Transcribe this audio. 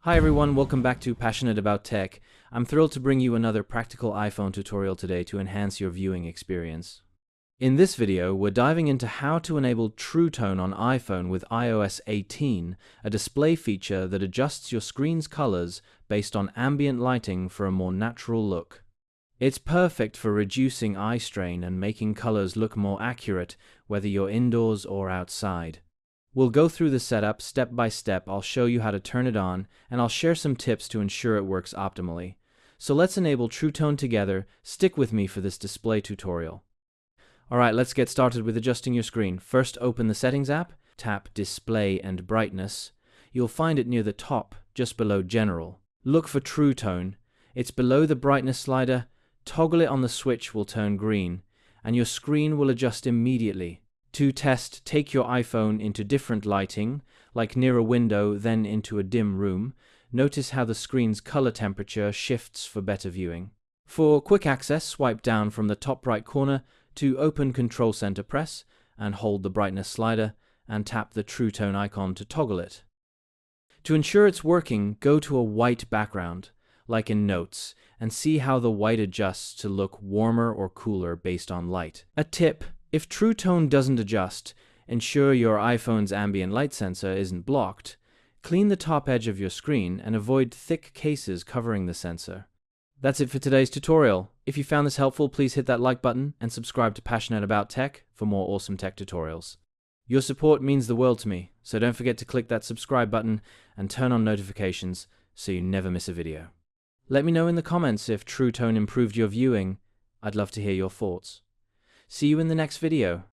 Hi everyone, welcome back to Passionate About Tech. I'm thrilled to bring you another practical iPhone tutorial today to enhance your viewing experience. In this video, we're diving into how to enable True Tone on iPhone with iOS 18, a display feature that adjusts your screen's colors based on ambient lighting for a more natural look. It's perfect for reducing eye strain and making colors look more accurate, whether you're indoors or outside. We'll go through the setup step by step. I'll show you how to turn it on, and I'll share some tips to ensure it works optimally. So let's enable True Tone together. Stick with me for this display tutorial. Alright, let's get started with adjusting your screen. First, open the Settings app, tap Display and Brightness. You'll find it near the top, just below General. Look for True Tone. It's below the brightness slider. Toggle it on the switch will turn green, and your screen will adjust immediately. To test, take your iPhone into different lighting, like near a window, then into a dim room. Notice how the screen's color temperature shifts for better viewing. For quick access, swipe down from the top right corner to open Control Center, press and hold the brightness slider and tap the True Tone icon to toggle it. To ensure it's working, go to a white background, like in Notes, and see how the white adjusts to look warmer or cooler based on light. A tip: if True Tone doesn't adjust, ensure your iPhone's ambient light sensor isn't blocked. Clean the top edge of your screen and avoid thick cases covering the sensor. That's it for today's tutorial. If you found this helpful, please hit that like button and subscribe to Passionate About Tech for more awesome tech tutorials. Your support means the world to me, so don't forget to click that subscribe button and turn on notifications so you never miss a video. Let me know in the comments if True Tone improved your viewing. I'd love to hear your thoughts. See you in the next video.